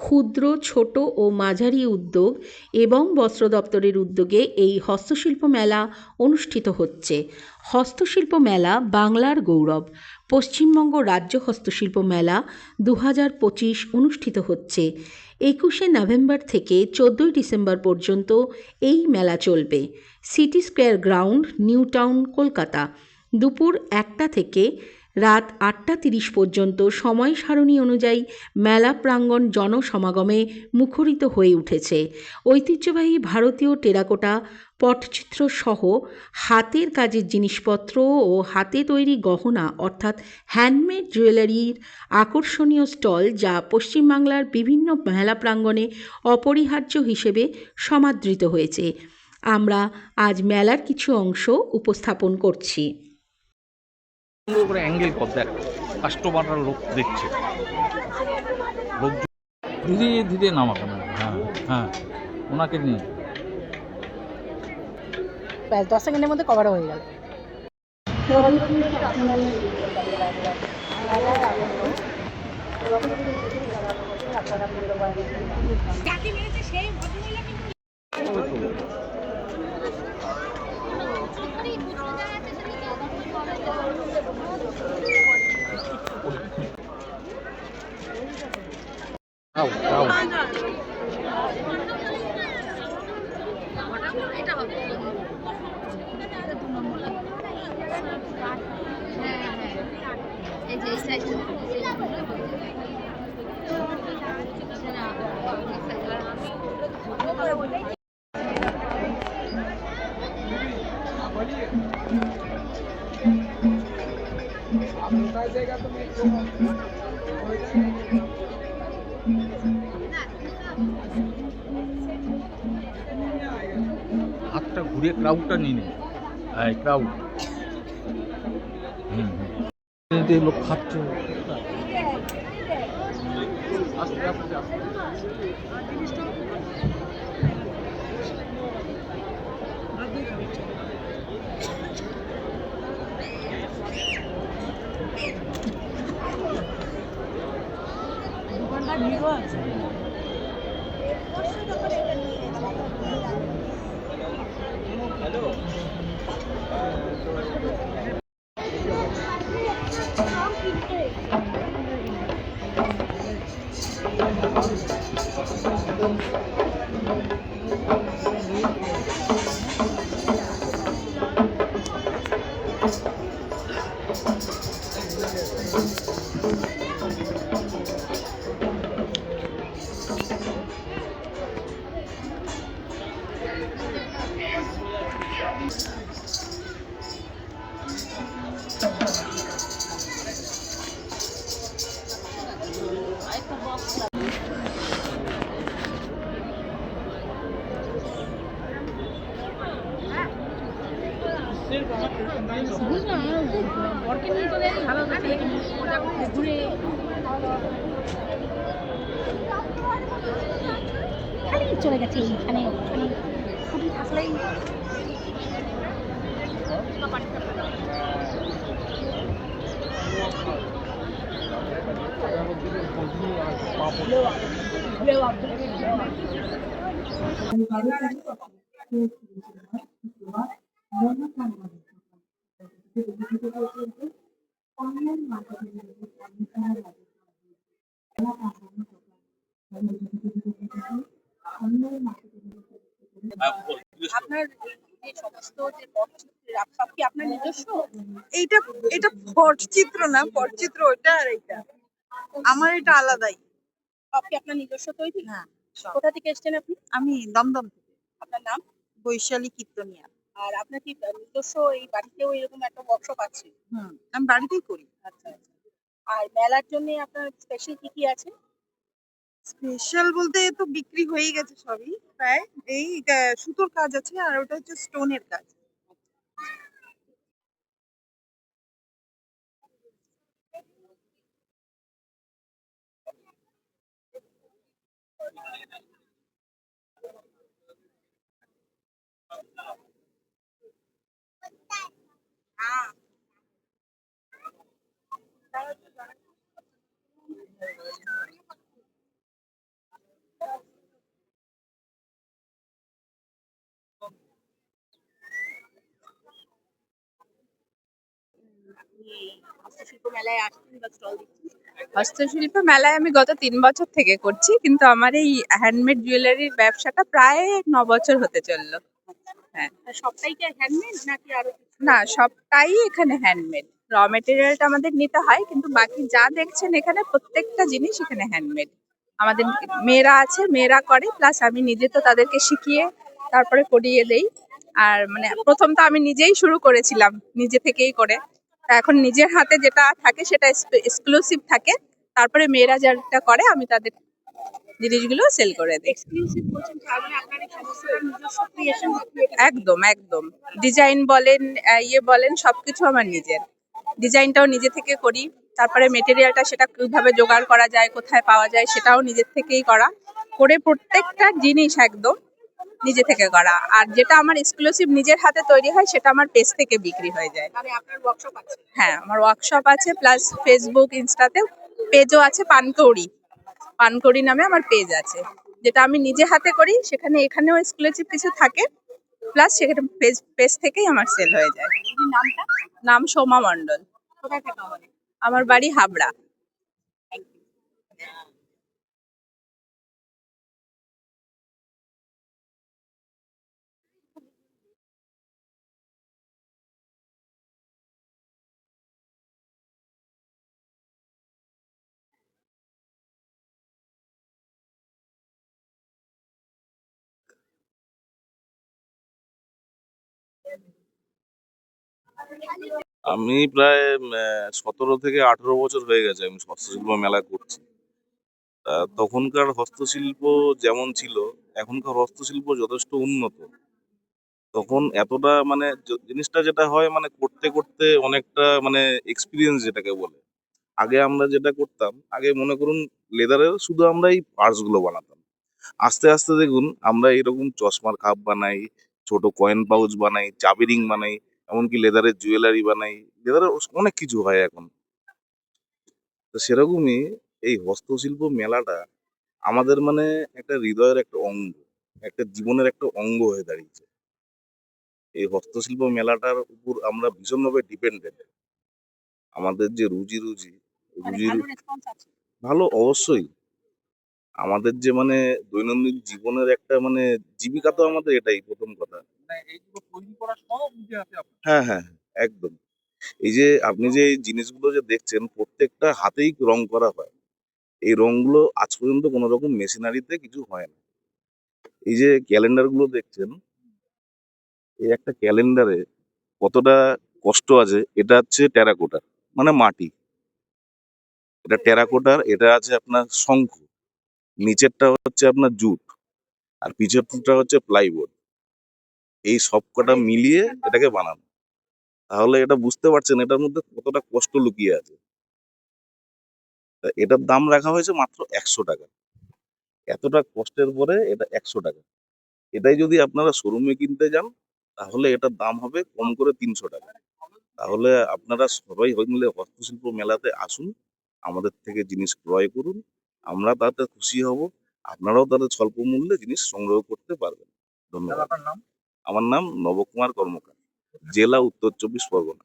ক্ষুদ্র, ছোট ও মাঝারি উদ্যোগ এবং বস্ত্র দপ্তরের উদ্যোগে এই হস্তশিল্প মেলা অনুষ্ঠিত হচ্ছে। হস্তশিল্প মেলা বাংলার গৌরব। পশ্চিমবঙ্গ রাজ্য হস্তশিল্প মেলা 2025 অনুষ্ঠিত হচ্ছে। 21শে নভেম্বর থেকে 14ই ডিসেম্বর পর্যন্ত এই মেলা চলবে। City square ground, new town, Kolkata. দুপুর 1টা থেকে রাত 8টা 30 পর্যন্ত সময় সারণী অনুযায়ী মেলা প্রাঙ্গণ জনসমাগমে মুখরিত হয়ে উঠেছে। ঐতিহ্যবাহী ভারতীয় টেরাকোটা পটচিত্র সহ হাতের কাজের জিনিসপত্র ও হাতে তৈরি গহনা অর্থাৎ হ্যান্ডমেড জুয়েলারির আকর্ষণীয় স্টল, যা পশ্চিমবাংলার বিভিন্ন মেলা প্রাঙ্গণে অপরিহার্য হিসেবে সমাদৃত হয়েছে। আমরা আজ মেলার কিছু অংশ উপস্থাপন করছি। সুন্দর করে অ্যাঙ্গেল কর, দেখ কাস্টমাররা লোক দেখছে, লোক ধীরে ধীরে নামা কেন। হ্যাঁ হ্যাঁ, ওনাকে নিয়ে 10 সেকেন্ডের মধ্যে কভার হয়ে গেল। হাতটা ঘুরে ক্রাউডটা নিয়ে নে। হ্যাঁ, ক্রাউড লোক খাচ্ছে। আস্তে আস্তে আস্তে। চলে গেছে এইখানে, ওখানে খুবই থাকলেই আপনার যে সমস্ত যে পটচিত্রের সব কি আপনার নিজস্ব? এইটা এটা পটচিত্র না, পটচিত্র ওটা আর এইটা আমার, এটা আলাদাই। সব কি আপনার নিজস্ব তৈরি? হ্যাঁ, কোথা থেকে এসেছেন আপনি? আমি দমদম থেকে। আপনার নাম? বৈশালী কীর্তনিয়া। আর আপনার কি নিজস্ব এই বাড়িতেও এরকম একটা ওয়ার্কশপ আছে? আমি বাড়িতেই করি। আচ্ছা আচ্ছা। আর মেলার জন্য আপনার স্পেশাল কি কি আছে? স্পেশাল বলতে তো বিক্রি হয়ে গেছে সবই প্রায়। এই সুতোর কাজ আছে, আর ওটা হচ্ছে স্টোনের কাজ। আপনি এই হস্তশিল্প মেলায় আসছেন বা স্টল দিচ্ছেন? হস্তশিল্প মেলায় আমি গত ৩ বছর থেকে করছি। কিন্তু আমার এই হ্যান্ডমেড জুয়েলারির ব্যবসাটা প্রায় ৯ বছর হতে চলল। হ্যাঁ। আর সবটাই কি হ্যান্ডমেড নাকি আরো কিছু? না, সবটাই এখানে হ্যান্ডমেড। র মেটেরিয়ালটা আমাদের নিতে হয়, কিন্তু বাকি যা দেখছেন এখানে প্রত্যেকটা জিনিস এখানে হ্যান্ডমেড। আমাদের মেয়েরা আছে, মেয়েরা করে, প্লাস আমি নিজে তো তাদেরকে শিখিয়ে তারপরে করিয়ে দেই। আর মানে ১ম তো আমি নিজেই শুরু করেছিলাম, নিজে থেকেই করে। তা এখন নিজের হাতে যেটা থাকে সেটা এক্সক্লুসিভ থাকে। তারপরে মেয়েরা যেটা করে আমি তাদের জিনিসগুলো সেল করে দিই। এক্সক্লুসিভ বলছেন, তার মানে আপনার এই সমস্ত নিজস্ব ক্রিয়েশন? একদম, একদম। ডিজাইন বলেন, ইয়ে বলেন, সবকিছু আমার নিজের। ডিজাইনটাও নিজে থেকে করি। তারপরে মেটেরিয়ালটা সেটা কিভাবে জোগাড় করা যায়, কোথায় পাওয়া যায় সেটাও নিজের থেকেই করা। করে প্রত্যেকটা জিনিস একদম নিজে থেকে করা। আর যেটা আমার এক্সক্লুসিভ নিজের হাতে তৈরি হয় সেটা আমার পেজ থেকে বিক্রি হয়ে যায়। মানে আপনার ওয়ার্কশপ আছে? হ্যাঁ, আমার ওয়ার্কশপ আছে, প্লাস ফেসবুক, ইনস্টাতে পেজও আছে। পানকৌড়ি, পানকৌড়ি নামে আমার পেজ আছে। যেটা আমি নিজে হাতে করি, সেখানে এখানেও এক্সক্লুসিভ কিছু থাকে, প্লাস সেখানে পেজ থেকেই আমার সেল হয়ে যায়। দিদির নামটা? নাম সোমা মণ্ডল। কোথায় থাকা হবে? আমার বাড়ি হাবড়া। আমি প্রায় ১৭ থেকে ১৮ বছর হয়ে গেছে আমি হস্তশিল্প মেলা করছি। তখনকার হস্তশিল্প যেমন ছিল, এখনকার হস্তশিল্প যথেষ্ট উন্নত। তখন এতটা মানে জিনিসটা যেটা হয় মানে করতে করতে অনেকটা মানে এক্সপিরিয়েন্স যেটাকে বলে। আগে আমরা যেটা করতাম, আগে মনে করুন লেদারের শুধু আমরা এই পার্টস গুলো বানাতাম। আস্তে আস্তে দেখুন আমরা এরকম চশমার কাপ বানাই, ছোট কয়েন পাউচ বানাই, চাবি রিং বানাই, এমনকি লেদারের জুয়েলারি বানাই। লেদারের অনেক কিছু হয় এখন। তো সেরকমই এই হস্তশিল্প মেলাটা আমাদের মানে একটা হৃদয়ের একটা অঙ্গ, একটা জীবনের একটা অঙ্গ হয়ে দাঁড়িয়েছে। এই হস্তশিল্প মেলাটার উপর আমরা ভীষণভাবে ডিপেন্ডেন্ট। আমাদের যে রুজি মানে রুজির ভালো রেসপন্স আছে? ভালো অবশ্যই। আমাদের যে মানে দৈনন্দিন জীবনের একটা মানে জীবিকা তো আমাদের এটাই প্রথম কথা। মানে এইগুলো তৈরি করা সব নিজে হাতে আপনার? হ্যাঁ, হ্যাঁ, একদম। এই যে আপনি যে এই জিনিসগুলো যে দেখছেন প্রত্যেকটা হাতেই রং করা হয়। এই রংগুলো আজ পর্যন্ত কোনো রকম মেশিনারিতে কিছু হয় না। এই যে ক্যালেন্ডার গুলো দেখছেন, এই একটা ক্যালেন্ডারে কতটা কষ্ট আছে, এটা হচ্ছে টেরাকোটার মানে মাটি। এটা টেরাকোটার, এটা আছে আপনার শঙ্খ, নিচেরটা হচ্ছে আপনার জুট, আর পিছরটা হচ্ছে প্লাইবোর্ড। এই সবকটা মিলিয়ে এটাকে বানানো। তাহলে এটা বুঝতে পারছেন এটার মধ্যে কতটা কষ্ট লুকিয়ে আছে। তা এটার দাম রাখা হয়েছে মাত্র ১০০ টাকা। এতটা কষ্টের পরে এটা ১০০ টাকা। এটাই যদি আপনারা শোরুমে কিনতে যান, তাহলে এটার দাম হবে কম করে ৩০০ টাকা। তাহলে আপনারা সবাই মিলে হস্তশিল্প মেলাতে আসুন, আমাদের থেকে জিনিস ক্রয় করুন। আমরা তাতে খুশি হব। আপনারাও তাতে স্বল্প মূল্যে জিনিস সংগ্রহ করতে পারবেন। ধন্যবাদ। আপনার নাম? আমার নাম নবকুমার কর্মকার, জেলা উত্তর ২৪ পরগনা।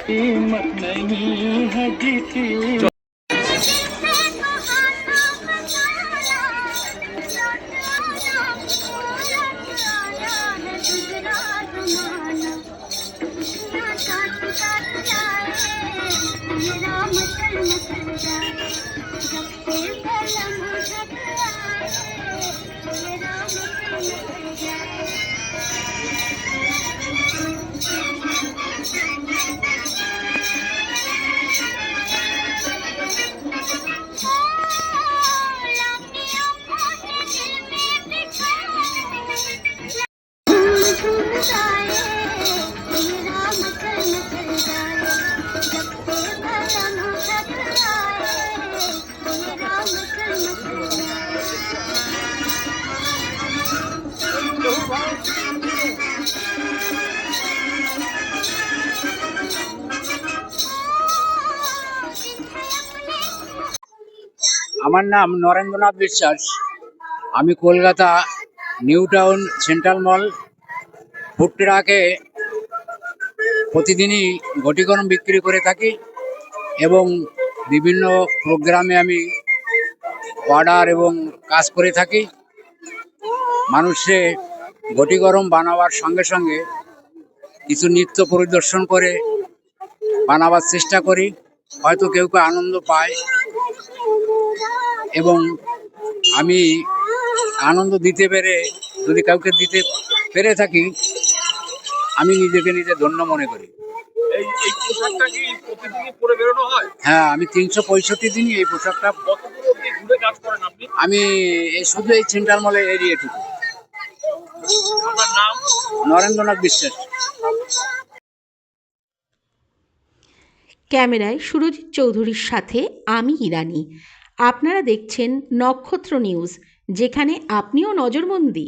कीमत नहीं है जिसकी আমার নাম নরেন্দ্রনাথ বিশ্বাস। আমি কলকাতা নিউ টাউন সেন্ট্রাল মল ফুড ট্রাকে প্রতিদিনই ঘটি গরম বিক্রি করে থাকি এবং বিভিন্ন প্রোগ্রামে আমি অর্ডার এবং কাজ করে থাকি। মানুষে ঘটি গরম বানাবার সঙ্গে সঙ্গে কিছু নৃত্য পরিদর্শন করে বানাবার চেষ্টা করি, হয়তো কেউ কেউ আনন্দ পায় এবং আমি আনন্দ দিতে পেরে যদি কাউকে দিতে পেরে থাকি আমি নিজেকে নিজে ধন্য মনে করি। এই পোশাকটা কি প্রতিদিনই পরে বেরোনো হয়? হ্যাঁ, আমি 365 দিনই এই পোশাকটা। কতগুলো অবধি ঘুরে কাজ করেন আপনি? আমি শুধু এই সেন্ট্রাল মলে এরিয়াটুকু। আপনার নাম? নরেন্দ্রনাথ বিশ্বাস। ক্যামেরায় সুরজিৎ চৌধুরীর সাথে আমি ইরানি। আপনারা দেখছেন নক্ষত্র নিউজ, যেখানে আপনিও নজরবন্দি।